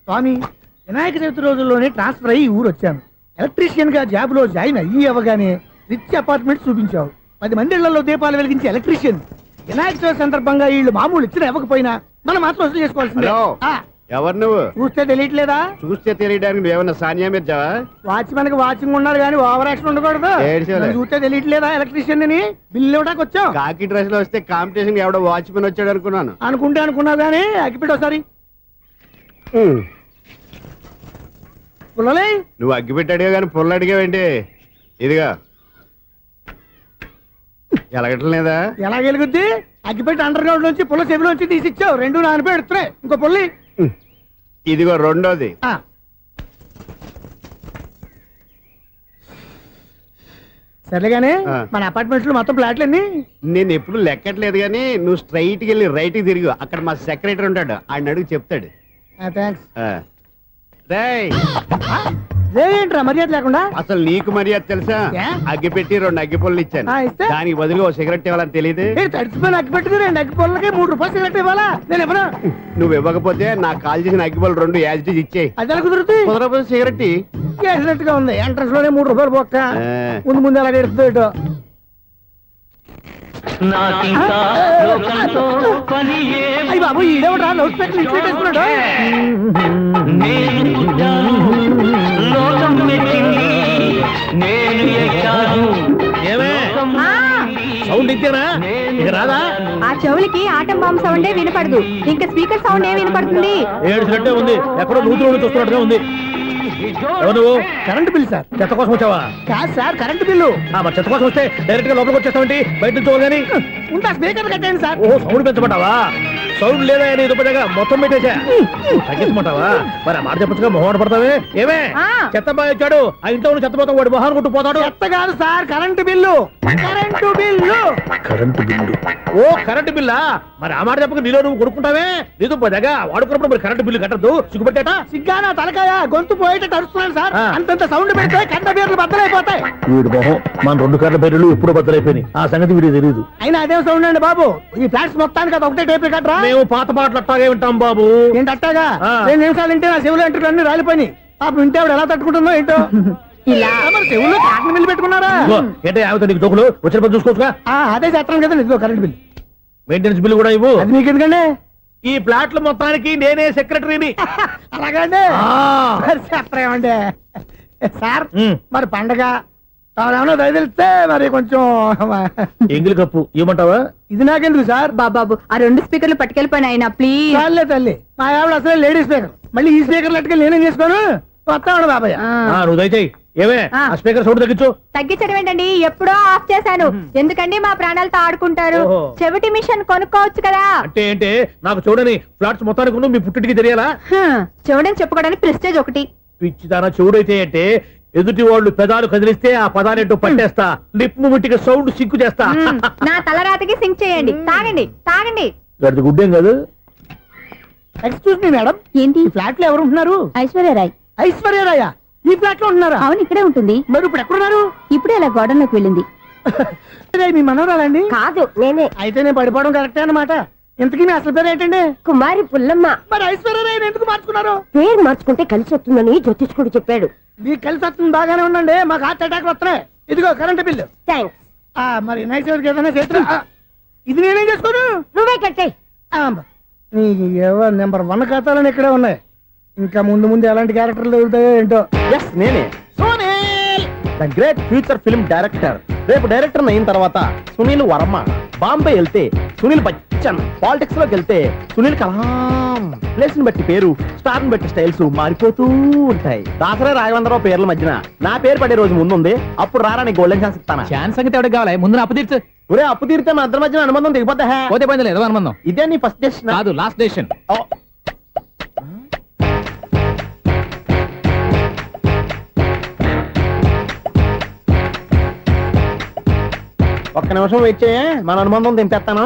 స్వామి, వినాయక చవితి రోజుల్లోనే ట్రాన్స్ఫర్ అయ్యి ఊరు వచ్చాను. ఎలక్ట్రీషియన్ గా జాబ్ లో జాయిన్ అయ్యి అవగానే రిచ్ అపార్ట్మెంట్ చూపించావు. 10 మంది ఇళ్లలో దీపాలు వెలిగించే ఎలక్ట్రీషియన్. వినాయక చవితి సందర్భంగా వీళ్ళు మామూలు ఇచ్చిన ఇవ్వకపోయినా మనం మాత్రం వసూలు చేసుకోవాల్సిందే. ఎవరు నువ్వు? చూస్తే తెలియట్లేదా? చూస్తే తెలియడానికి నువ్వేమన్నా సానియా మీర్జావా? వాచ్మెన్ కి వాచింగ్ ఉండాలి కానీ ఓవర్ యాక్షన్ ఉండకూడదు. చూస్తే తెలియట్లేదా ఎలక్ట్రీషియన్ అని? బిల్లు ఇవ్వడానికి వచ్చాం. కాకి డ్రెస్ లో వస్తే కాంపిటీషన్ ఎవడో వాచ్మెన్ వచ్చాడు అనుకున్నాను. అనుకున్నావు కానీ అగ్గిపెట్టి ఒకసారి పుల్లలే. నువ్వు అగ్గిపెట్టి అడిగా కానీ పుల్ల అడిగావేంటి? ఇదిగా ఎలగటం లేదా? ఎలా వెలుగుద్ది? అగ్గిపెట్టి అండర్ గ్రౌండ్ నుంచి పుల్ల చెవిలోంచి తీసిచ్చావు. 2 నానపై ఎడుతున్నాయి. ఇంకో పుల్లి ఇదిగో రెండోది. సరేగానే మన అపార్ట్మెంట్ లో మొత్తం ఫ్లాట్లు అన్ని నేను ఎప్పుడు లెక్కట్లేదు కానీ నువ్వు స్ట్రైట్ కి వెళ్ళి రైట్ కి తిరిగి అక్కడ మా సెక్రటరీ ఉంటాడు, ఆయన అడుగు చెప్తాడు. ఏంట్రా మర్యాద లేకుండా? అసలు నీకు మర్యాద తెలుసా? అగ్గి పెట్టి 2 అగ్గి పుల్లలు ఇచ్చాను, దానికి బదులు ఓ సిగరెట్ ఇవ్వాలని తెలియదు. తడిచిపోయిన అగ్గి పెట్టి 2 అగ్గి పుల్లకి 3 రూపాయలు సిగరెట్ ఇవ్వాలా? నేను ఇవ్వను. నువ్వు ఇవ్వకపోతే నాకు కాల్ చేసిన అగ్గి పుల్ల 2 యాజిటీస్ ఇచ్చేయి. అది ఎలా కుదురుతుంది? కుదరకపోతే సిగరెట్ చేసినట్టుగా ఉంది. ఎంట్రన్స్ లోనే 3 రూపాయలు పోక్క. ముందు అలాగే ఎడుతుంది. అయ్యి బాబు, ఈడేవడా లౌడ్ స్పీకర్ ఇంట్లో వేసుకున్నాడు? సౌండ్ ఇచ్చానా? ఇక రాదా? ఆ చెవులకి ఆటం బాంబు సౌండే వినపడదు, ఇంకా స్పీకర్ సౌండ్ ఏ వినపడుతుంది? ఏడుసినట్టే ఉంది, ఎక్కడో నూతులు చూస్తున్నట్టుగా ఉంది. నువ్వు కరెంట్ బిల్ సార్. చెత్త కోసం వచ్చావా? కాదు సార్, కరెంట్ బిల్లు. చెత్త కోసం వస్తే డైరెక్ట్ గా లోపలికి వచ్చేస్తావంటి, బయట నుంచి కానీ ఉంటా. స్పీకర్ కట్టండి సార్. ఓ సౌండ్ పెంచమంటావా? సౌండ్ లేదా నీ దుప్పగా మొత్తం పెట్టేసా. తగ్గించమంటావా? మరి ఆ మాట చెప్పచ్చుగా, మొహమాట పడతావే. ఏమే చెత్త బాగా వచ్చాడు, ఆ ఇంట్లో ఉన్న చెత్త పోతాం, వాడు మొహాన్ని కొట్టు పోతాడు. చెత్త కాదు sir, current bill. Current bill. Current bill. ఓ కరెంటు బిల్లా? మరి ఆ మాట చెప్పక నీలో నువ్వు కొడుకుంటావే. నీ దుప్పగా వాడుకున్నప్పుడు మరి కరెంటు బిల్లు కట్టద్దు, సిగ్గుపెట్టేట. సిగ్గానా తలకాయ? గొంతు పోయేటట్టు అరుస్తున్నాను సార్. అంతంత సౌండ్ పెడితే కంట బీర్లు బద్దలైపోతాయి. వీడు మొహం మన 2 కార్ల బీర్లు ఎప్పుడో బద్దలైపోయినాయి, ఆ సంగతి వీడికి తెలియదు. అయినా అదే సౌండ్ అండి బాబు. ఈ ఫ్లాట్స్ మొత్తానికి అది ఒకటే టేప్ కట్టరా? మేము పాత పాటలు అట్టాగే వింటాం బాబు. ఏంటి అట్టాగా? 2 నిమిషాలు వింటే నా చెవులు ఎంట్రులు అన్ని రాలిపోయి. పాపం వింటే ఆవిడ ఎలా తట్టుకుంటుందో ఏంటో. ఇలా మరి చెవుల్లో కాటన్ బిల్లు పెట్టుకున్నారా? ఏంటో యావతో నీకు జోకులు వచ్చిన పని చూసుకోవచ్చుగా. అదే చేస్తాను కదా. ఇదిగో కరెంట్ బిల్. మెయింటెనెన్స్ బిల్లు కూడా ఇవ్వు. అది మీకు ఎందుకండి? ఈ ప్లాట్ల మొత్తానికి నేనే సెక్రటరీని. అలాగండి. చెప్పరేమండి సార్. మరి పండగ ఏమన్నా దయదలిస్తే మరి కొంచెం ఎంగిలి కప్పు ఇవ్వమంటావా? ఇది నాకెందుకు సార్? బాబాబు, ఆ 2 స్పీకర్లు పట్టుకెళ్ళిపోయిన ఆయన ప్లీజ్. చాలే తల్లి, మా ఆవిడ అసలే లేడీ స్పీకర్. మళ్ళీ ఈ స్పీకర్లు అట్టుకెళ్ళి నేనేం చేసుకోను? వస్తాడు బాబాయ్. నువ్వు దయచేయి. ఏమే ఆ స్పీకర్ సౌండ్ తగ్గించు. తగ్గించడం ఏంటండి, ఎప్పుడో ఆఫ్ చేశాను. ఎందుకండి మా ప్రాణాలతో ఆడుకుంటారు? చెవిటి మిషన్ కొనుక్కోవచ్చు కదా. అంటే ఏంటే నాకు చూడని ఫ్లాట్స్ మొత్తానికి మీ పుట్టింటికి తెలియాలా? చెవుడని చెప్పుకోవడానికి ప్రెస్టేజ్ ఒకటి. పిచ్చిదానా చెవుడైతే అంటే ఎదుటి వాళ్ళు పెదాలు కదిలిస్తే ఆ పదాలేంటో పట్టేస్తా, లిప్ ముట్టికి సౌండ్ సింకు చేస్తా. నా తలరాతకి సింక్ చేయండి. తాగండి తాగండి. గడిది గుడ్డేం కాదు. ఎక్స్క్యూజ్ మీ మేడం, ఏంటి? ఫ్లాట్ లో ఎవరు ఉంటున్నారు? ఐశ్వర్యరాయ్. ఐశ్వర్యరాయ ఈ ఫ్లాట్ లో ఉంటున్నారా? అవును, ఇక్కడే ఉంటుంది. మరి ఇప్పుడు ఎక్కడున్నారు? ఇప్పుడే అలా గోడంలోకి వెళ్ళింది. మీ మనవరాలండి? కాదు, నేనే. అయితే నేను పడిపోవడం కరెక్టే అన్నమాట. ఇంతకీ మీ అసలు పేరు ఏంటండి? కుమారి పుల్లమ్మ. మరి ఐశ్వర్యరాయ్ ఎందుకు మార్చుకున్నారు? పేరు మార్చుకుంటే కలిసి వస్తుందని జ్యోతిష్కుడు చెప్పాడు. మీకు కలిసి వస్తుంది, బాగానే ఉండండి. మాకు హార్ట్ అటాక్ వస్తున్నాయి. ఇదిగో కరెంట్ బిల్లు. థ్యాంక్స్. మరి నైట్ ఏదైనా చేతులు ఇది నేనేం చేసుకోను? నువ్వే కట్టే. నెంబర్ 1 ఖాతాలని ఇక్కడే ఉన్నాయి. ఇంకా ముందు ముందు ఎలాంటి క్యారెక్టర్లు దొరుకుతాయో ఏంటో. నేనే the great future film director. రేపు డైరెక్టర్ అయిన తర్వాత సునీల్ వర్మ. బాంబే వెళ్తే సునీల్ బచ్చన్. పాలిటిక్స్ లోకి వెళ్తే సునీల్ కలాం. ప్లేస్ ని బట్టి పేరు, స్టార్ ని బట్టి స్టైల్స్ మారిపోతూ ఉంటాయి. దాసరే రాఘవేంద్రరావు పేర్ల మధ్యన నా పేరు పడే రోజు ముందుంది. అప్పుడు రారా నీ గోల్డెన్ ఛాన్స్ ఇస్తాను. ఛాన్స్ సంగతి ఎవరికి కావాలి? ముందు అప్పు తీర్చు. ఒరే అప్పు తీరితే మన ఇద్దరి మధ్యన అనుబంధం దిగిపోతా. పోతే పోయింది లేదు అనుబంధం. ఇదే నీ ఫస్ట్ డెస్టినేషన్ కాదు, లాస్ట్ డెసిషన్. ఒక్క నిమిషం వెయిట్ చేయ, మన అనుబంధం దింపేస్తాను.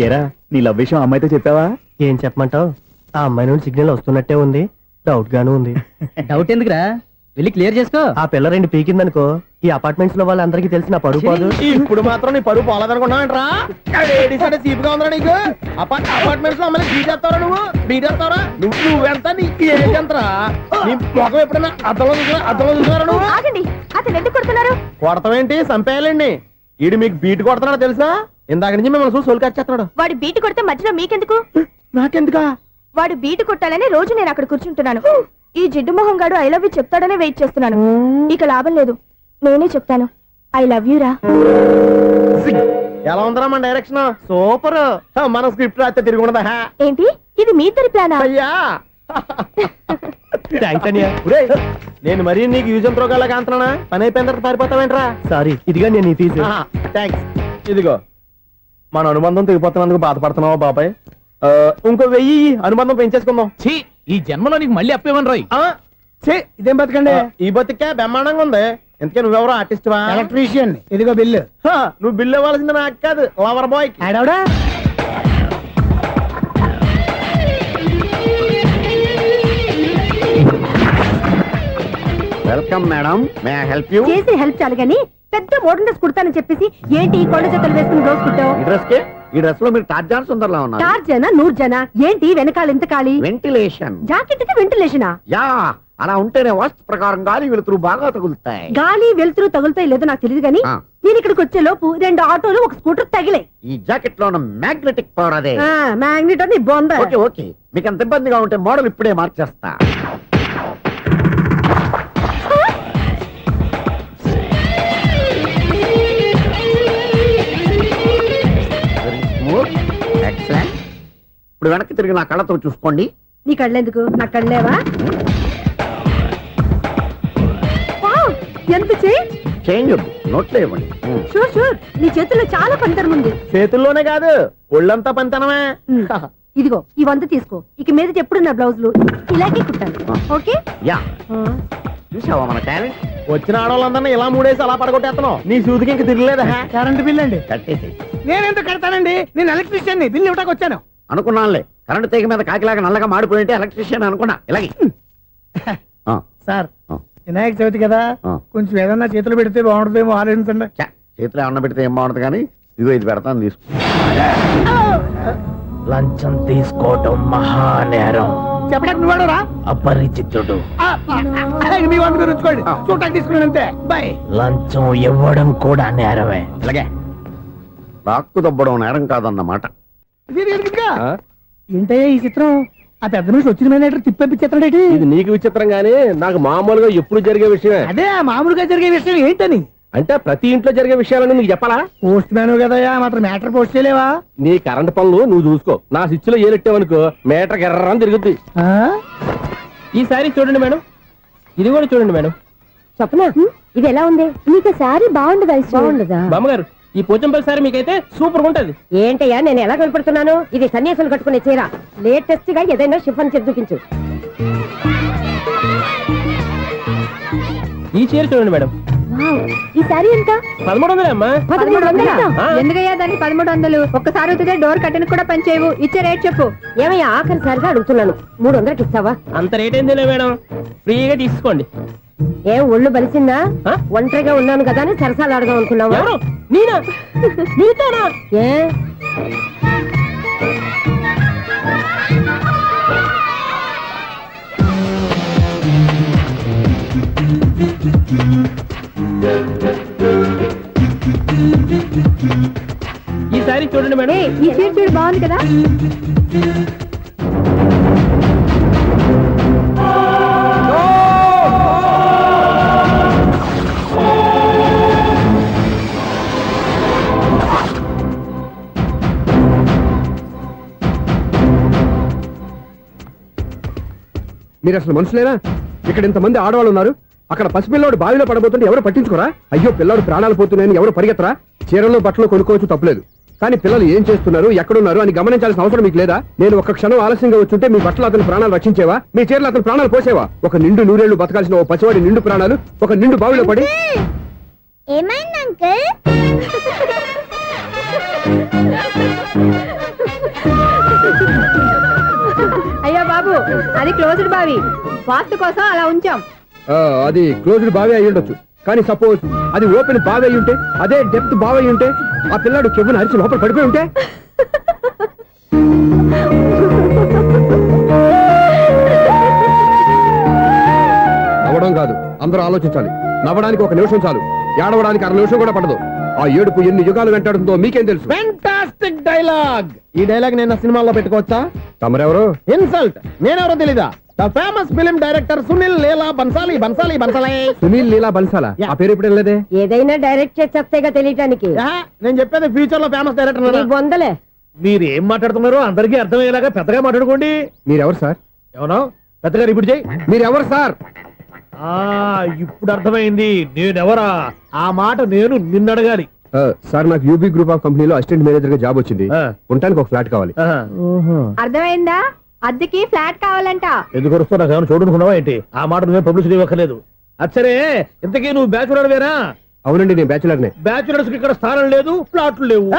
ఏరా నీ లవ్ విషయం అమ్మాయితో చెప్పావా? ఏం చెప్పమంటావు? ఆ అమ్మాయి నుండి సిగ్నల్ వస్తున్నట్టే ఉంది, డౌట్ గాను ఉంది. డౌట్ ఎందుకురా? వెళ్ళి క్లియర్ చేసుకో. ఆ పిల్ల రెండు పీకిందనుకో ఈ అపార్ట్మెంట్స్ లో వాళ్ళందరికీ తెలిసిన పరువు పోదు. ఇప్పుడు మాత్రం నీ పరువు పోలేదనుకున్నావేంట్రా? సీపుగా ఉందా నీకు? అపార్ట్మెంట్స్ లో అమ్మని బీటేస్తావరా బీటేస్తావరా నువ్వెంత నీకు ఏంటంతరా? నీ ముఖం ఎప్పుడైనా అర్థంలో చూసారా నువ్వు? ఆగండి, అతను ఎందుకు కొడుతున్నారు? కొడతావేంటి? చంపేయాలండి. ఈడు మీకు బీట్ కొడుతున్నాడు తెలుసా? ఇందాక నుంచి మిమ్మల్ని చూసి సోల్ కచ్చేస్తున్నాడు. వాడు బీటు కొడితే మధ్యలో మీకెందుకు? నాకెందుకా? వాడు బీటు కొట్టాలని రోజు నేను అక్కడ కూర్చుంటున్నాను. ఈ జిడ్డు మొహం గాడు ఐ లవ్ యూ చెప్తాడనే వెయిట్ చేస్తున్నాను. ఇక లాభం లేదు, నేనే చెప్తాను ఐ లవ్ యూ రా. ఎలా ఉందరా మన డైరెక్షన్? సూపర్. మన స్క్రిప్ట్ రాస్తే తిరిగి ఉండదా? ఏంటి ఇది మీ ఇద్దరి ప్లానా? అయ్యా థ్యాంక్స్ అనియా. నేను మరీ నీకు యూజ్ ఎంతో గల కాంతనా? పని అయిపోయిన తర్వాత పారిపోతావేంట్రా? సారీ, ఇదిగా నేను ఫీజు. థ్యాంక్స్. ఇదిగో మన అనుబంధం తెగిపోతున్నందుకు బాధపడుతున్నావా బాబాయ్? ఇంకో 1000 అనుబంధం పెంచేసుకుందాం. ఛీ, ఈ జన్మలో నీకు మళ్ళీ అప్పేమని రాయి. ఇదేం బతకండి? ఈ బతికే బ్రహ్మాండంగా ఉంది. ఎందుకే నువ్వెవరో ఆర్టిస్ట్ వా? ఎలక్ట్రీషియన్. ఇదిగో బిల్లు. నువ్వు బిల్లు ఇవ్వాల్సింది నాకు కాదు, లవర్ బాయ్. ఆడవడా? Welcome madam, may I help you? చేసి హెల్ప్ చాలు గాని పెద్ద మోడల్ డ్రెస్ కుడతానని చెప్పేసి ఏంటి ఈ కొండ జతలు వేసుకుని రోజు కుట్టావు? ఈ డ్రెస్ లో మీరు టార్జాన్ సుందర్లా ఉన్నారు. 4 జన 100 జన ఏంటి వెనకాల ఎంత ఖాళీ? వెంటిలేషన్. జాకెట్ కి వెంటిలేషనా? యా, అలా ఉంటేనే వాస్తు ప్రకారం గాలి వెలుతురు బాగా తగులుతాయి. గాలి వెలుతురు తగులుతాయి లేదో నాకు తెలియదు గాని ఆ. నేను ఇక్కడికి వచ్చే లోపు 2 ఆటోలు ఒక స్కూటర్ తగిలే. ఈ జాకెట్ లో ఉన్న మ్యాగ్నెటిక్ పవర్ అదే. మ్యాగ్నెట్ అని బొంద. ఓకే ఓకే, మీకు అంత ఇబ్బందిగా ఉంటే మోడల్ ఇప్పుడే మార్చేస్తా. ఎక్సలెంట్. ఇప్పుడు వెనక్కి తిరిగి నా కళ్ళతో చూసుకోండి. నీ కళ్ళెందుకు? నా కళ్ళేవా? వావ్, ఎంత చేంజ్. చేంజ్ వద్దు, నోట్లో ఇవ్వండి. షూర్ షూర్, నీ చేతుల్లో చాలా పంతరం ఉంది. చేతుల్లోనే కాదు ఒళ్ళంతా పంతనమే. ఇదిగో ఈ 100 తీసుకో. ఇక మీద ఎప్పుడు నా బ్లౌజులు ఇలాగే కుట్టాను. ఓకే? యా, చూసావా మన టాలెంట్? వచ్చిన ఆడవాళ్ళందరినీ ఇలా మూడేసి అలా పడగొట్టేస్తున్నావు. నీ సూదికి ఇంక తిరగలేదా? కరెంట్ బిల్ అండి. కట్టేసి. నేనెందుకు కడతానండి? నేను ఎలక్ట్రీషియన్. బిల్లు ఇవ్వడానికి వచ్చాను. అనుకున్నానులే, కరెంట్ తీగ మీద కాకిలాగా నల్లగా మాడిపోయింటే ఎలక్ట్రీషియన్ అనుకున్నా. ఇలాగే సార్, వినాయక చవితి కదా, కొంచెం ఏదన్నా చేతులు పెడితే బాగుంటుందేమో ఆలోచించండి. చేతిలో అన్న పెడితే ఏం బాగుంటుంది కానీ ఇదిగో ఇది పెడతాను, తీసుకో. లంచం తీసుకోవటం మహానేరం. చెప్పడానికి నువ్వాడరా? అపరిచితుడు. మీ వంట మీరు ఉంచుకోండి, చూడటానికి తీసుకున్నాను అంతే. బాయ్. లంచం ఇవ్వడం కూడా నేరమే. ఇలాగే రాక్కు దబ్బడం నేరం కాదన్నమాట. ఏంటయ్యా ఈ చిత్రం? ఆ పెద్ద మనిషి వచ్చిన మేనేటర్ తిప్పించేస్తాడేటి? ఇది నీకు విచిత్రం గానీ నాకు మామూలుగా ఎప్పుడు జరిగే విషయమే. అదే మామూలుగా జరిగే విషయం ఏంటని? అంటే ప్రతి ఇంట్లో జరిగే విషయాలని నీకు చెప్పాలా? పోస్ట్ మ్యాన్ కదయ్యా, మాత్రం మ్యాటర్ పోస్ట్ చేయలేవా? నీ కరెంట్ పనులు నువ్వు చూసుకో. నా స్విచ్ లో ఏలెట్టావనుకో మీటర్ ఎర్రని తిరుగుద్ది. ఈసారి చూడండి మేడం, ఇది కూడా చూడండి మేడం. చెప్పనా? ఇది ఎలా ఉంది? నీకు సారీ బాగుండదా? బాగుండదా? బామ్మగారు, ఈ పోచంపల్లి సారీ మీకైతే సూపర్ ఉంటది. ఏంటయ్యా నేను ఎలా కనపడుతున్నాను? ఇది సన్యాసులు కట్టుకునే చీర. లేటెస్ట్ గా ఏదైనా షిఫన్ చేసి చూపించు. ఈ చీర చూడండి మేడం. ఈ సారీ ఎంత? 1300 అమ్మా. 1300? ఎందుకయ్యా దానికి 1300? ఒక్కసారి అవుతుందే డోర్ కట్టెన్ కూడా పనిచేయవు. ఇచ్చే రేట్ చెప్పు. ఏమయ్యా ఆఖరిసారిగా అడుగుతున్నాను, 300కి ఇస్తావా? అంత రేట్ ఏంది మేడం, ఫ్రీగా తీసుకోండి. ఏం ఒళ్ళు బలిసిందా? ఒంటరిగా ఉన్నాను కదా అని సరసాలు అడదాం అనుకున్నావా? ఎవరు? నేనా? నీతోనా? ఏ ఈ సారీ చూడండి మేడం. ఈ చీర చూడు, బాగుంది కదా? మీరు అసలు మనుషులేనా? ఇక్కడ ఇంతమంది ఆడవాళ్ళు ఉన్నారు, అక్కడ పసిపిల్లాడు బావిలో పడబోతుంటే ఎవరు పట్టించుకోరా? అయ్యో పిల్లాడు ప్రాణాలు పోతున్నాయని ఎవరు పరిగెత్తరా? చీరలు బట్టలు కొనుక్కోవచ్చు, తప్పులేదు. కానీ పిల్లలు ఏం చేస్తున్నారు, ఎక్కడున్నారు అని గమనించాల్సిన అవసరం మీకు లేదా? నేను ఒక్క క్షణం ఆలస్యంగా వచ్చుంటే మీ బట్టలు అతని ప్రాణాలు రక్షించేవా? మీ చీరలు అతని ప్రాణాలు పోసేవా? ఒక నిండు 100 ఏళ్లు బతకాల్సిన ఓ పసివాడి నిండు ప్రాణాలు ఒక నిండు బావిలో పడి. ఏమైంది అంకుల్? అయ్యో బాబు, అది క్లోజ్డ్ బావి, వాస్తు కోసం అలా ఉంచాం. అది క్లోజ్డ్ బావి అయి ఉండొచ్చు, కానీ సపోజ్ అది ఓపెన్ బావి అయి ఉంటే, అదే డెప్త్ బావి అయి ఉంటే, ఆ పిల్లాడు కెవ్వున అరిచి లోపల పడిపోయి ఉంటే, నవ్వడం కాదు, అందరూ ఆలోచించాలి. నవ్వడానికి 1 నిమిషం చాలు, ఏడవడానికి 1/2 నిమిషం కూడా పడదు. ఆ ఏడుపు ఎన్ని యుగాలు వెంటాడుతుందో మీకేం తెలుసు? Fantastic dialogue. ఈ డైలాగ్ నేను సినిమాలో పెట్టుకోవచ్చా? తమరెవరు? ఇన్సల్ట్. నేనెవరో తెలీదా? The famous film director Sunil Leela Bhansali. Sunil Leela బన్సాలా? ఆ పేరు ఇప్పుడు వెళ్ళలేదే. ఏదైనా డైరెక్ట్ చేసేస్తేగా తెలియటానికి. నేను చెప్పేది ఫ్యూచర్ లో ఫేమస్ డైరెక్టర్. బొందలే. మీరు ఏం మాట్లాడుతున్నారో అందరికీ అర్థమయ్యేలాగా పెద్దగా మాట్లాడుకోండి. మీరెవరు సార్? ఎవరో పెద్దగా రిపీట్ చేయి. మీరెవరు సార్? ఇప్పుడు అర్థమైంది నేనెవరా. ఆ మాట నేను నిన్ను అడగాలి. సార్, నాకు యూబీ గ్రూప్ ఆఫ్ కంపెనీలో అసిస్టెంట్ మేనేజర్ గా జాబ్ వచ్చింది. ఉండటానికి ఒక ఫ్లాట్ కావాలి. అర్థమైందా? అద్దెకి ఫ్లాట్ కావాలంట. ఎందుకు వస్తున్నా నాకు ఏమైనా చూడనుకున్నావా ఏంటి? ఆ మాట నువ్వే పబ్లిసిటీ ఇవ్వక్కర్లేదు. అచ్చరే, ఇంతకీ నువ్వు బ్యాచులర్ వేరా? అవునండి, నేను బ్యాచులర్నే. బ్యాచులర్స్ కి ఇక్కడ స్థానం లేదు, ప్లాట్లు లేవు.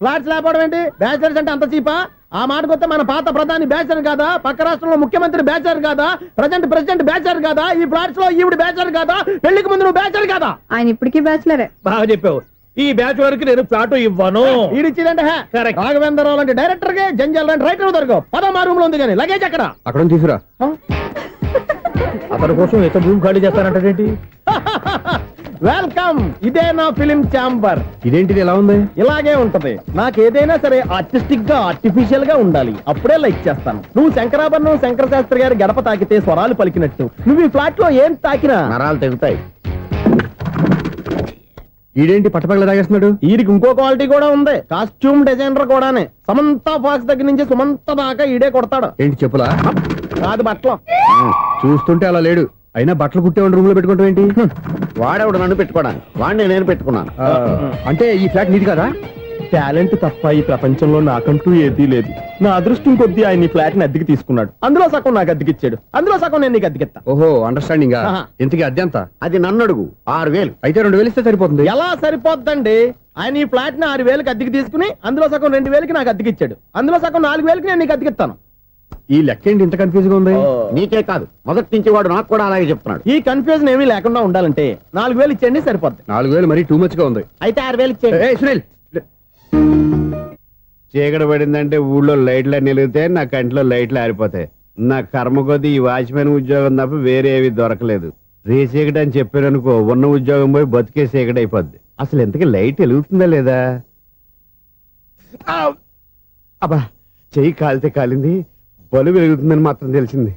ఫ్లాట్స్ లేకపోవడం ఏంటి? బ్యాచిలర్స్ అంటే అంత చీపా? ఆ మాటకొస్తే మన పాత ప్రధాని బ్యాచర్ కాదా? పక్క రాష్ట్రంలో ముఖ్యమంత్రి బ్యాచర్ కాదా? ప్రెసిడెంట్ బ్యాచర్ కాదా? ఈ ఫ్లాట్స్ లో ఈవిడ బ్యాచర్ కాదా? పెళ్లికి ముందు నువ్వు బ్యాచర్ కాదా? ఆయన ఇప్పటికీ బ్యాచులరే. బాగా చెప్పావు. ఈ బ్యాచులర్ కి నేను ఫ్లాట్ ఇవ్వను. ఈడిచ్చిందంటే రాఘవేంద్రరావు లాంటి డైరెక్టర్ కి జంజల్ లాంటి రైటర్ దొరకవు. 13 రూమ్ లో ఉంది కానీ లగేజ్ అక్కడ. అక్కడ తీసుకురా. అతని కోసం ఎంత భూమి ఖాళీ చేస్తానంటే వెల్కమ్. ఇదే నా ఫిలిం ఛాంబర్. ఇదేంటిది ఎలా ఉంది? ఇలాగే ఉంటది. నాకు ఏదైనా సరే ఆర్టిస్టిక్ గా, ఆర్టిఫిషియల్ గా ఉండాలి. అప్పుడే లైక్ చేస్తాను. నువ్వు శంకరాభరణం శంకర శాస్త్రి గారి గడప తాకితే స్వరాలు పలికినట్టు నువ్వు ఈ ఫ్లాట్ లో ఏం తాకినా నరాలు తెగుతాయి. ఈడేంటి పట్టపగల తాగేస్తున్నాడు? వీరికి ఇంకో క్వాలిటీ కూడా ఉంది. కాస్ట్యూమ్ డిజైనర్ కూడానే. సమంత ఫాక్స్ దగ్గర నుంచి సుమంత దాకా ఈడే కొడతాడు. ఏంటి చెప్పులా? కాదు బట్టలు. చూస్తుంటే అలా లేడు. అయినా బట్టలు కుట్టే రూమ్ లో పెట్టుకుంటాం ఏంటి? వాడేవాడు నన్ను పెట్టుకోవడానికి, వాడిని నేను పెట్టుకున్నాను. అంటే ఈ ఫ్లాట్ నీది కదా? టాలెంట్ తప్ప ఈ ప్రపంచంలో నాకంటూ ఏదీ లేదు. నా అదృష్టం కొద్దీ ఆయన ఈ ఫ్లాట్ ని అద్దెకి తీసుకున్నాడు. అందులో సగం నాకు అద్దెకిచ్చాడు, అందులో సగం నేను నీకు అద్దెకిస్తా. ఓహో, అండర్స్టాండింగ్. ఇంతకీ అద్దె ఎంత? అది నన్ను అడుగు. 6,000. అయితే 2,000 ఇస్తే సరిపోతుంది. ఎలా సరిపోద్దండి? ఆయన ఈ ఫ్లాట్ ని 6,000కి అద్దెకి తీసుకుని అందులో సగం 2,000కి నాకు అద్దెకిచ్చాడు. అందులో సగం 4,000కి నేను నీకు అద్దెకిస్తాను. ఈ లెక్క ఏంటి ఇంత కన్ఫ్యూజ్ గా ఉంది? నీకే కాదు, మొదటి నుంచి వాడు నాకు కూడా అలాగే చెప్తున్నాడు. ఈ కన్ఫ్యూజన్ ఏమీ లేకుండా ఉండాలంటే 4,000 ఇచ్చేయండి, సరిపోద్ది. 4,000 మరీ టూ మచ్ గా ఉంది. అయితే 6,000 ఇచ్చేయండి. ఏయ్ సునీల్, చీకటి పడిందంటే ఊళ్ళో లైట్లు నిలిగితే నా కంట్లో లైట్లు ఆరిపోతాయి. నా కర్మ కొద్దీ ఈ వాచ్మెన్ ఉద్యోగం తప్ప వేరే ఏవి దొరకలేదు. రేసీకటి అని చెప్పారనుకో, ఉన్న ఉద్యోగం పోయి బతికే చీకటి అయిపోద్ది. అసలు ఎంతకీ లైట్ వెలుగుతుందా లేదా? అబ్బా, చెయ్యి కాలితే కాలింది, బలుబు వెలుగుతుందని మాత్రం తెలిసింది.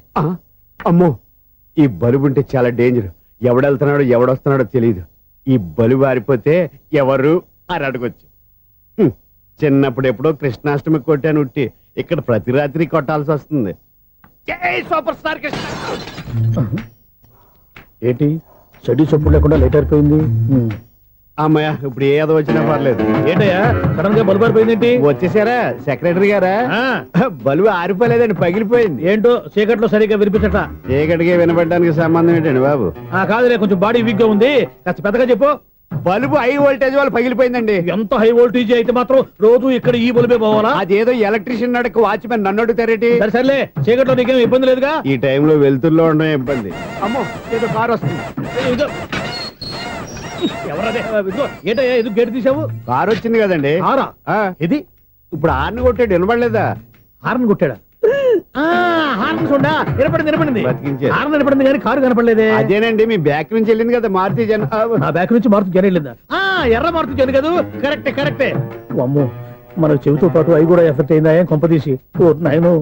అమ్మో, ఈ బలుబు ఉంటే చాలా డేంజర్. ఎవడెళ్తున్నాడో ఎవడొస్తున్నాడో తెలియదు. ఈ బలుబు ఆరిపోతే ఎవరు అని అడగొచ్చు. చిన్నప్పుడు ఎప్పుడో కృష్ణాష్టమి కొట్టాను ఉట్టి, ఇక్కడ ప్రతి రాత్రి కొట్టాల్సి వస్తుంది. జై సూపర్ స్టార్ కృష్ణ. ఏంటి చెడు చెప్పుడు లేకుండా లేట్ అయిపోయింది. అమ్మయ్య, ఇప్పుడు ఏదో వచ్చినా పర్లేదు. ఏంటయ్యా సడన్ గా బల్బు ఆరిపోయిందేంటి? వచ్చేసారా సెక్రటరీ గారా? బలుబు ఆరిపోలేదండి, పగిలిపోయింది. ఏంటో చీకట్లో సరిగ్గా వినిపించట. చీకటికి వినపడడానికి సంబంధం ఏంటండి బాబు? కాదులే, కొంచెం బాడీ వీక్ గా ఉంది, కాస్త పెద్దగా చెప్పు. బల్బు హై వోల్టేజ్ వాళ్ళు పగిలిపోయిందండి. ఎంత హై వోల్టేజ్ అయితే మాత్రం రోజు ఇక్కడ ఈ బల్బే పోవాలా? అదేదో ఎలక్ట్రీషియన్ నడక వాచ్మెన్ నన్ను అడుగుతారేటి? సరే సర్లే, చీకట్లో నీకేం ఇబ్బంది లేదుగా? ఈ టైంలో వెళ్తుల్లో ఉండడం ఇబ్బంది. అమ్మో, ఏదో కారు వస్తుంది. ఎవరదే? ఏంటయ్యా ఎందుకు గేట్ తీసావు? కారు వచ్చింది కదండి. ఆరా ఇది ఇప్పుడు ఆర్ని కొట్టాడు, వినపడలేదా? హార్న్ కొట్టాడా? హార్న్ చూడా వినపడింది. బతికించారు. హార్న్ వినపడింది కానీ కారు కనపడలేదే. అదేనండి, మీ బ్యాక్ నుంచి వెళ్ళింది కదా మారుతి జన. నా బ్యాక్ నుంచి మారుతి జన వెళ్ళిందా? ఎర్ర మారుతి జన కదా? కరెక్టే. అమ్మో, మనకు చెవితో పాటు అవి కూడా ఎఫెక్ట్ అయిందా? ఏం కొంపదీసి? ఓ నాయనో.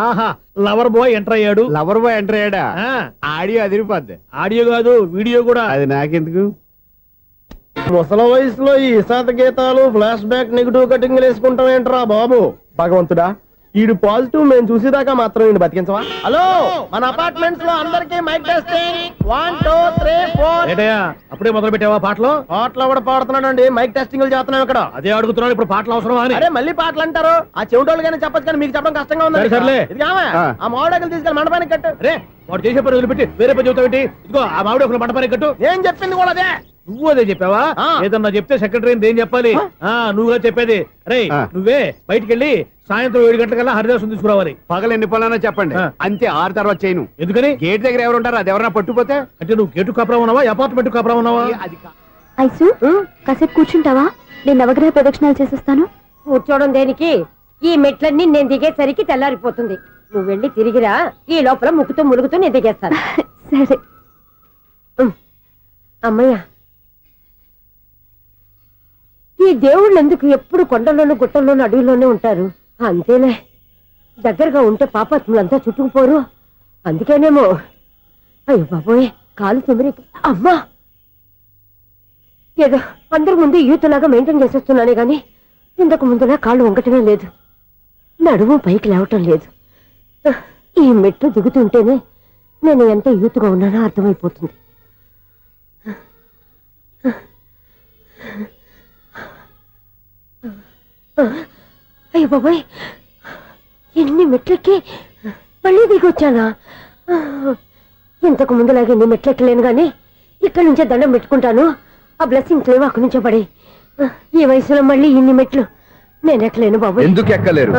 ఆహా, లవర్ బాయ్ ఎంటర్ అయ్యాడు. లవర్ బాయ్ ఎంటర్ అయ్యాడా? ఆడియో అదిరిపోద్ది. ఆడియో కాదు, వీడియో కూడా. అది నాకెందుకు? ముసలి వయసులో ఈ ఇసాత గీతాలు, ఫ్లాష్ బ్యాక్, నెగిటివ్ కటింగ్ వేసుకుంటాం ఏంట్రా బాబు? భగవంతుడా, ఈడు పాజిటివ్ మేము చూసేదాకా మాత్రం ఈయన బతికించవా? హలో, మన అపార్ట్మెంట్స్ లో అందరికీ మైక్ టెస్టింగ్. 1 2 3 4. ఏంటయ్యా అప్పుడే మొదలు పెట్టావా పాటలు? పాటలు కూడా పాడుతున్నాడు అండి, మైక్ టెస్టింగ్ చేస్తున్నాం ఇక్కడ. అదే అడుగుతున్నాడు, ఇప్పుడు పాటలు అవసరమా అని. అరే మళ్ళీ పాటలు అంటారు, ఆ చెవిటోళ్ళు కానీ చెప్పచ్చు, కానీ మీకు చెప్పడం కష్టంగా ఉంది. సర్లే. ఆ మామిడాకులు తీసుకెళ్ళి మండపానికి కట్టు. రే, వాడు చేసే పని వదిలిపెట్టి వేరే పని చెబుతావు ఏంటి? ఇదిగో ఆ మామిడి ఒక మంటపానికి కట్టు. ఏం చెప్పింది కూడా అదే. నువ్వు అదే చెప్పావా? ఆ. ఏదన్నా చెప్తే సెక్రటరీ ఏం చెప్పాలి? నువ్వుగా చెప్పేది. రే ఆ. నువ్వే బయటికి వెళ్ళి సాయంత్రం 7 గంటలకల్లా హరిదాసం తీసుకురావాలి. పగలు ఎన్ని పనులన్నా చెప్పండి, ఆ. అంతే 6 తర్వాత చేయను. ఎందుకని? గేట్ దగ్గర ఎవరు ఉంటారు, అది ఎవరన్నా పట్టుపోతే అంటే నువ్వు గేటు కాపురా ఉన్నావా, అపార్ట్మెంట్ కాపురా ఉన్నావా? అది ఐసు కాసేపు కూర్చుంటావా? నేను నవగ్రహ ప్రదక్షిణాలు చేసేస్తాను. కూర్చోవడం దేనికి? ఈ మెట్లన్నీ నేను దిగేసరికి తెల్లారిపోతుంది. నువ్వు వెళ్ళి తిరిగిరా, ఈ లోపల ముక్కుతూ ములుగుతూ నేను దిగేస్తాను. సరే. అమ్మయ్య, ఈ దేవుళ్ళు ఎందుకు ఎప్పుడు కొండల్లోనూ గుట్టల్లోనూ అడవిలోనే ఉంటారు? అంతేలే, దగ్గరగా ఉంటే పాపాత్ములంతా చుట్టుకుపోరు. అందుకేనేమో. అయ్యో బాబోయ్, కాలు తిమిరి. అమ్మా, ఏదో అందరి ముందు యూత్లాగా మెయింటైన్ చేసేస్తున్నానే గాని ఇంతకు ముందులా కాళ్ళు వంకటమే లేదు, నడుము పైకి లేవటం లేదు. ఈ మెట్లు దిగుతుంటేనే నేను ఎంత యూత్గా ఉన్నానో అర్థమైపోతుంది. అయ్యో బాబాయ్, ఎన్ని మెట్లెక్కి మళ్ళీ దిగొచ్చానా? ఇంతకు ముందులాగే ఎన్ని మెట్లెక్కలేను గాని ఇక్కడి నుంచే దండం పెట్టుకుంటాను. ఆ బ్లెస్సింగ్స్ లేవు అక్కడి నుంచే పడి. ఈ వయసులో మళ్ళీ ఇన్ని మెట్లు నేను ఎక్కలేను బాబాయ్. ఎందుకు ఎక్కలేరు?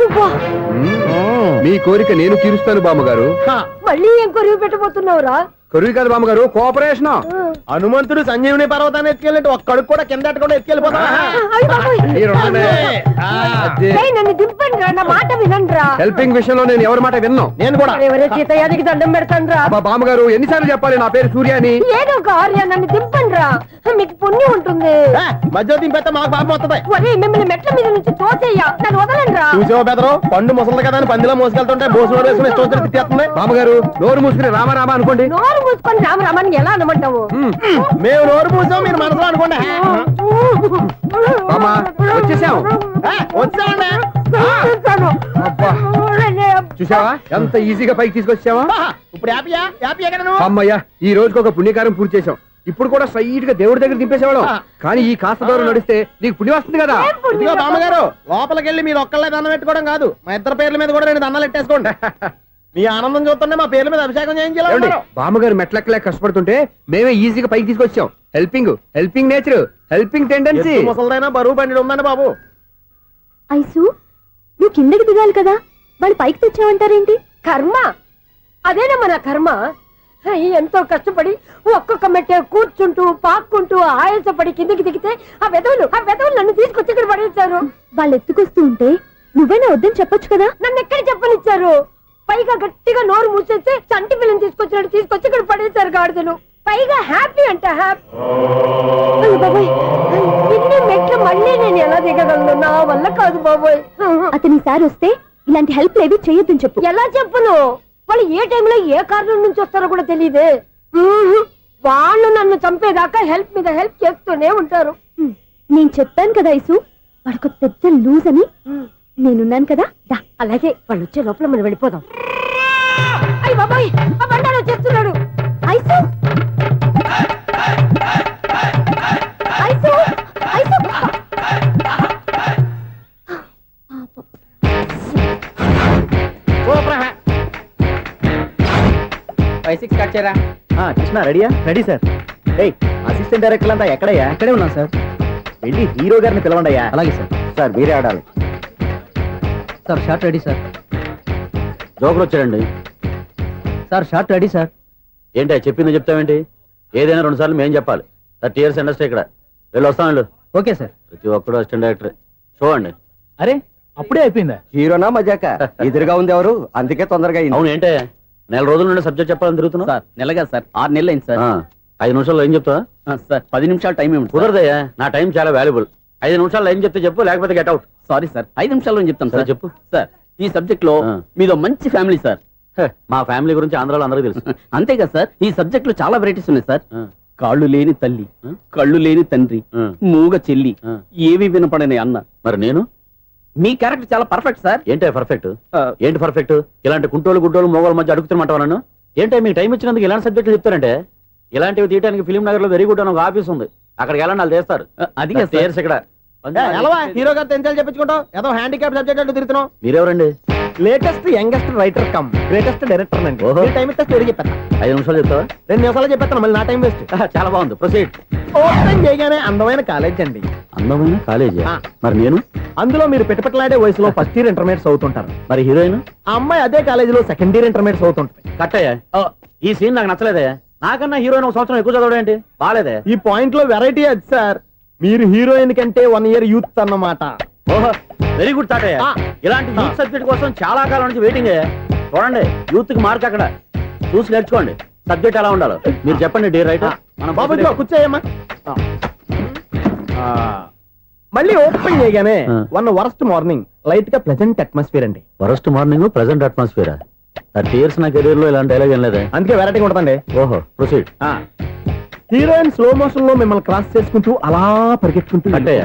నువ్వా? మీ కోరిక నేను తీరుస్తాను బామ్మగారు. మళ్ళీ ఏం కొరివి పెట్టబోతున్నావురా? కొరువు కాదు బామ్మగారు, కోఆపరేషన్. హనుమంతుడు సంజీవుని పర్వతాన్ని ఎత్తుకెళ్ళి ఒక్కడికి కూడా కింద ఎట్టకుండా ఎత్తుకెళ్ళిపోతా. అయ్య బాబోయ్. ఏయ్, నన్ను దింపండి రా, నా మాట వినండి రా. హెల్పింగ్ విషయంలో నేను ఎవరి మాట విన్నాను. నేను కూడా. ఎవరే సీతయ్యానికి దండం పెడతాను రా. అబ్బా బామ్మగారు, ఎన్నిసార్లు చెప్పాలి నా పేరు సూర్య అని? ఏదో ఒక ఆర్య, నన్ను దింపండి రా, మీకు పుణ్యం ఉంటుంది. మధ్య దింపేస్తే మాకు పాపం వస్తుంది. ఒరే, మిమ్మల్ని మెట్ల మీద నుంచి తోసేయ్యా, నన్ను వదలండి రా. చూసావా బెదరు, పండు ముసలి కదా అని పందిలో మోసుకెళ్తుంటే బోసు వేసుకుని స్తోత్రం తిట్టేస్తుంది. బామ్మగారు, నోరు మూసుకుని రామారామ అనుకోండి. నోరు మూసుకొని రామరామాన్ని ఎలా అనమంటావు? మేము నోరు పూసాం, మీరు మనసులో అనుకోండి. బామ్మ, వచ్చేసాం. వచ్చామండి. అబ్బా, చూసావా ఎంత ఈజీగా పైకి తీసుకొచ్చావా? ఇప్పుడు హ్యాపీయా? హ్యాపీ ఎక్కడ నువ్వు? అమ్మయ్యా, ఈ రోజుకి ఒక పుణ్యకారం పూర్తి చేసాం. ఇప్పుడు కూడా స్ట్రైట్ గా దేవుడి దగ్గర దింపేసేవాళ్ళం. కానీ ఈ కాస్త దూరం నడిస్తే నీకు పుణ్యం వస్తుంది కదా. ఇదిగో బామ్మగారు, లోపలికి వెళ్ళి మీరు ఒక్కళ్ళే దండం పెట్టుకోవడం కాదు, మా ఇద్దరు పేర్ల మీద కూడా 2 దండాలు ఎట్టేసుకోండి. మీ ఆనందం చూస్తుంటే మా పేర్ల మీద అభిషేకం ఏమండి, చేయించాలి. బామ్మగారు మెట్లెక్కలే కష్టపడుతుంటే మేమే ఈజీగా పైకి తీసుకొచ్చాం. Helping nature, helping tendency. ముసలిదైనా బరువు బండి ఉందండి బాబు. ఐసు నువ్వు కిందకి దిగాలి కదా, వాళ్ళు పైకి తెచ్చావంటారేంటి? కర్మ, అదేనమ్మా నా కర్మ. ఎంతో కష్టపడి ఒక్కొక్క మెట్టే కూర్చుంటూ పాక్కుంటూ ఆయాసపడి కిందకి దిగితే ఆ వెధవులు నన్ను తీసుకొచ్చి ఇక్కడ పడేశారు. వాళ్ళు ఎత్తుకొస్తూ ఉంటే నువ్వేనా వద్దని చెప్పొచ్చు కదా. నన్ను ఎక్కడ చెప్పనిచ్చారు? పైగా గట్టిగా నోరు మూసేస్తే చంటి పిల్లని తీసుకొచ్చినట్టు తీసుకొచ్చి ఇక్కడ పడేశారు గాడిదలు. పైగా హ్యాపీ అంటే హ్యాపీ. అయ్యో బాబోయ్, ఇన్ని మెట్లు మళ్ళీ నేను ఎలా దిగగలను? నా వల్ల కాదు బాబోయ్. అతని సారి వస్తే ఇలాంటి హెల్ప్ లేవి చేయొద్దని చెప్పు. ఎలా చెప్పును? వాళ్ళు ఏ టైంలో ఏ కారణం నుంచి వస్తారో కూడా తెలియదే. వాళ్ళు నన్ను చంపేదాకా హెల్ప్ మీద హెల్ప్ చేస్తూనే ఉంటారు. నేను చెప్పాను కదా ఐసు, వాడొక పెద్ద లూజ్ అని. నేనున్నాను కదా, దా. అలాగే, వాళ్ళు వచ్చే లోపల మనం వెళ్ళిపోదాం. అయ్య బాబాయ్, ఆ బండారు వచ్చేస్తున్నాడు. Ice ice ice. 5-6 కట్ చేయరా. కృష్ణ రెడీయా? Ready sir. ఏయ్, అసిస్టెంట్ డైరెక్టర్ అంతా ఎక్కడయ్యా? ఇక్కడే ఉన్నాం సార్. వెళ్ళి హీరో గారిని పిలవండి అయ్యా. అలాగే సార్. సార్ మీరే ఆడాలి. Sir shot ready sir. Joker వచ్చాడండి. Sir shot ready sir. ఏంటి చెప్పింది చెప్తావేంటి? ఏదైనా 2 సార్లు మేం చెప్పాలి. 30 years ఇండస్ట్రీ ఇక్కడ. వెళ్ళి వస్తాను. Okay sir. ప్రతి ఒక్కడు అసిస్టెంట్ డైరెక్టర్. చూడండి. అరే అప్పుడే అయిపోయిందా? హీరోనా మజాక? ఎదురుగా ఉంది ఎవరు, అందుకే తొందరగా అయింది. అవును, ఏంటే 4 రోజుల నుండి సబ్జెక్ట్ చెప్పాలని తిరుగుతున్నా? సార్ నెలగా సార్, 6 నెలలు అయింది సార్. 5 నిమిషాల్లో ఏం చెప్తా? సార్ 10 నిమిషాలు టైం ఏమిటి? కుదరదయ్యా, నా టైం చాలా వాల్యుబుల్. 5 నిమిషాల్లో ఏం చెప్తే చెప్పు, లేకపోతే గెట్ అవుట్. సారీ సార్, 5 నిమిషాల్లో చెప్తాను సార్. చెప్పు. సార్ ఈ సబ్జెక్ట్ లో మీదో మంచి ఫ్యామిలీ సార్. మా ఫ్యామిలీ గురించి ఆంధ్రాలో అందరికీ తెలుసు. అంతేగా సార్, ఈ సబ్జెక్ట్ లో చాలా వెరైటీస్ ఉన్నాయి సార్. కాళ్ళు లేని తల్లి, కళ్ళు లేని తండ్రి, మూగ చెల్లి, ఏవి వినపడని అన్న. మరి నేను? మీ క్యారెక్టర్ చాలా పర్ఫెక్ట్ సార్. ఏంటే పర్ఫెక్ట్? ఏంటి పర్ఫెక్ట్? ఇలాంటి కుంటోలు గుడ్డోలు మోగోల మధ్య అడుగుతున్నమాట నన్ను. ఏంటంటే మీకు టైం ఇచ్చినందుకు ఇలాంటి సబ్జెక్టులు చెప్తారంటే? ఇలాంటివి తీయడానికి ఫిలిం నగర్ లో వెరీ గుడ్ అని ఒక ఆఫీస్ ఉంది, అక్కడికి వెళ్ళండి, వాళ్ళు చేస్తారు. అది ఇక్కడ హీరో గారితో ఎంత చెప్పించుకుంటావు? ఏదో హ్యాండిక్యాప్ సబ్జెక్ట్ అంటే తిరుగుతున్నావు. మీరెవరండి? Latest youngest writer cum greatest director అండి ఓహో. టైం ఇస్తే స్టోరీ చెప్పేస్తా 5 నిమిషాలు చెప్తావా 2 నిమిషాలు చెప్పేస్తాను మళ్ళీ నా టైం వేస్ట్ చాలా బాగుంది ప్రొసీడ్. ఓపెన్ చేయగానే అందమైన కాలేజ్ అండి అందమైన కాలేజీ ఆ. మరి నేను అందులో మీరు పెట్టుపట్లాడే వయసులో ఫస్ట్ ఇయర్ ఇంటర్మీడియట్స్ అవుతుంటారు మరి హీరోయిన్ ఆ అమ్మాయి అదే కాలేజీలో సెకండ్ ఇయర్ ఇంటర్మీడియట్స్ అవుతుంటది కట్టయ్యా ఈ సీన్ నాకు నచ్చలేదే. నాకన్నా హీరోయిన్ 1 సంవత్సరం ఎక్కువ చదవడం ఏంటి బాలేదే. ఈ పాయింట్ లో వెరైటీ అది సార్ మీరు హీరోయిన్ కంటే 1 ఇయర్ యూత్ అన్నమాట ఓహో వెరీ గుడ్ తాటయ్య. ఆ. ఇలాంటి యూత్ సబ్జెక్ట్ కోసం చాలా కాలం నుంచి వెయిటింగ్. చూడండి యూత్ కి మార్క్ అక్కడ చూసి నేర్చుకోండి. సబ్జెక్ట్ ఎలా ఉండాలో మీరు చెప్పండి డీ రైటర్. బాబు ఇదిగో కూర్చోయమ్మా మళ్ళీ ఓపెన్ చేయగానే ఆ. 1 వరస్ట్ మార్నింగ్ లైట్ గా ప్లెజెంట్ అట్మాస్ఫియర్ అండి worst morning present atmosphere 30 years నా కెరీర్ లో ఇలాంటి డైలాగ్ ఏం లేదే. అందుకే వెరైటీగా ఉంటుందండి ఓహో ప్రొసీడ్. హీరోయిన్ స్లో మోషన్ లో మిమ్మల్ని క్రాస్ చేసుకుంటూ అలా పరిగెట్టుకుంటూ కట్టయ్య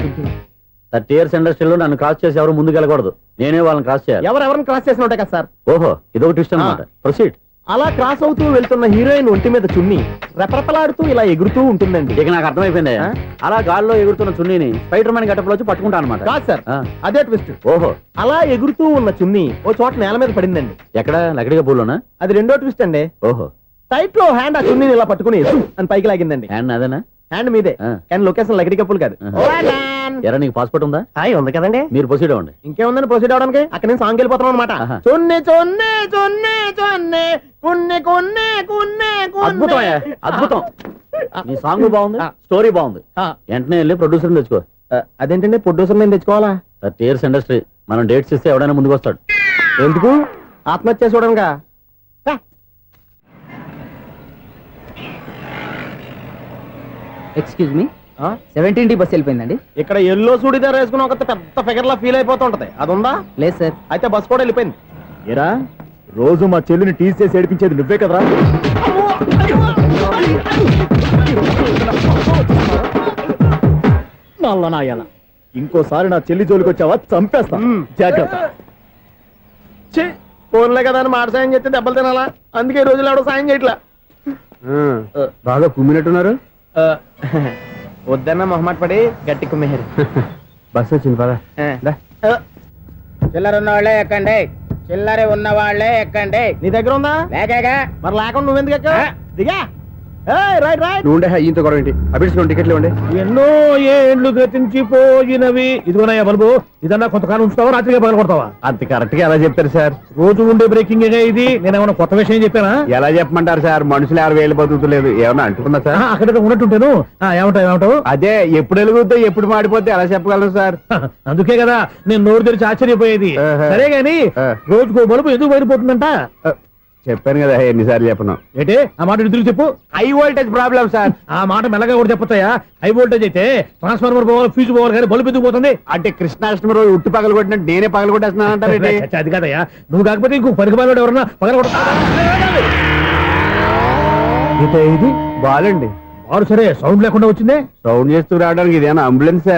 30 years ఇండస్ట్రీలో నన్ను క్రాస్ చేసి ఎవరు ముందుకు వెళ్ళకూడదు. నేనే వాళ్ళని క్రాస్ చేయాలి. ఎవరెవరిని క్రాస్ చేసిన ఉంటాయి కదా సార్ ఓహో ఇదొక ట్విస్ట్ అన్నమాట. ప్రొసీడ్. అలా క్రాస్ అవుతూ వెళ్తున్న హీరోయిన్ ఒంటి మీద చున్ని రెపరెపలాడుతూ ఇలా ఎగురుతూ ఉంటుందండి ఇక నాకు అర్థమైపోయింది. ఆ? అలా గాల్లో ఎగురుతున్న చున్నీని స్పైడర్ మ్యాన్ గెటప్ లో వచ్చి పట్టుకుంటా అనమాట. కాదు సార్ ఆ. అదే ట్విస్ట్ ఓహో అలా ఎగురుతూ ఉన్న చున్ని ఓ చోట నేల మీద పడిందండి ఎక్కడ లకడిగా పూలోనా. అది రెండో ట్విస్ట్ అండి ఓహో టైట్ లో హ్యాండ్ ఆ చున్నీని ఇలా పట్టుకుని అని పైకి లాగిందండి హ్యాండ్ అదేనా. హ్యాండ్ మీదే ఆ. కానీ లొకేషన్ లగడి కప్పులు కాదు ఆహా. ఎరా నీకు పాస్పోర్ట్ ఉందా. హాయ్ ఉంది కదండి మీరు ప్రొసీడ్ అవ్వండి. ఇంకేముందని ప్రొసీడ్ అవడానికి అక్కడ నుంచి సాంగ్ వెళ్ళిపోతున్నాం అనమాట ఆహా. చున్ని చున్ని చున్ని చున్ని కున్ని కున్ని కున్ని అద్భుతం అయ్యా, అద్భుతం. నీ సాంగ్ బాగుంది, స్టోరీ బాగుంది. వెంటనే వెళ్ళి ప్రొడ్యూసర్ తెచ్చుకో. అదేంటండి ప్రొడ్యూసర్ నేను తెచ్చుకోవాలా 30 years ఇండస్ట్రీ మనం డేట్స్ ఇస్తే ఎవడైనా ముందుకు వస్తాడు. ఎందుకు ఆత్మహత్య చూడనుగా ఎక్స్క్యూజ్ మీ 17D బస్ వెళ్ళిపోయిందండి. ఇక్కడ ఎల్లో చూడిదార్ వేసుకుని ఒక పెద్ద ఫిగర్ లా ఫీల్ అయిపోతుంటది అది ఉందా లేదు సార్. అయితే బస్ కూడా వెళ్ళిపోయింది ఏరా రోజు మా చెల్లిని టీస్ చేసి ఏడిపించేది నువ్వే కదరా నల్ల నాయన ఇంకోసారి నా చెల్లి జోలికి వచ్చావా చంపేస్తా జాగ్రత్త ఫోన్లే కదా అని మాట సాయం చేస్తే దెబ్బలు తినాలా అందుకే ఈ రోజులు ఎవడో సాయం చేయట్లా బాగా కుమ్మినట్టున్నారు. వద్దన్న మొహమాట పడి గట్టి కుమ్మేహారు బస్ వచ్చింది పద. చిల్లర ఉన్న వాళ్ళే ఎక్కండి, చిల్లర ఉన్న వాళ్ళే ఎక్కండి. నీ దగ్గర ఉందా లేకగా మరి లేకుండా నువ్వెందుకు ఎక్కావు? దిగా రైట్ రైట్ నువ్వు ఉండే ఈయంత గొడవ ఏంటి? అభిడ్స్ టికెట్లు ఇవ్వండి. ఎన్నో ఏండ్లు గతించిపోయినవి. ఇదిగోనయ్యా బల్బు, ఇదన్నా కొంతకాలం ఉంచుతావా రాత్రిగా పగల కొడతావా? అంత కరెక్ట్ గా ఎలా చెప్తారు సార్? రోజు ఉండే బ్రేకింగ్ ఇది. నేనేమన్నా కొత్త విషయం చెప్పానా? ఎలా చెప్పమంటారు సార్? మనుషులు ఎవరు వేలు బతుకుతలేదు ఏమన్నా అంటున్నా సార్? అక్కడ ఉన్నట్టుంటాను. ఏమంటావు? అదే ఎప్పుడు వెలుగుతో ఎప్పుడు మాడిపోతే ఎలా చెప్పగలరు సార్? అందుకే కదా నేను నోరు తెరిచి ఆశ్చర్యపోయేది. ఆహా. సరే గాని ఆ. రోజుకో బలుపు ఎందుకు బయటపోతుందంట? చెప్పాను కదా ఎన్నిసార్లు చెప్పను. ఏంటే ఆ మాట తిరిగి చెప్పు. High voltage problem sir. ఆ మాట మెల్లగా కూడా చెప్పొచ్చాయా? హై వోల్టేజ్ అయితే ట్రాన్స్ఫార్మర్ పోవాలి, ఫ్యూజ్ పోవాలి, కానీ బల్బు ఎందుకు పోతుంది? అంటే కృష్ణాష్టమి రోజు ఉట్టి పగలు కొట్టినట్టు నేనే పగలు కొట్టేస్తున్నానంటారు. చచ్చా, అది కాదయ్యా. నువ్వు కాకపోతే ఇంకో పనికి బాగా ఎవరన్నా పగల కొడతా. ఇది బాలండి వాడు సరే సౌండ్ లేకుండా వచ్చిందే. సౌండ్ చేస్తూ రావడానికి ఇదేనా అంబులెన్సా?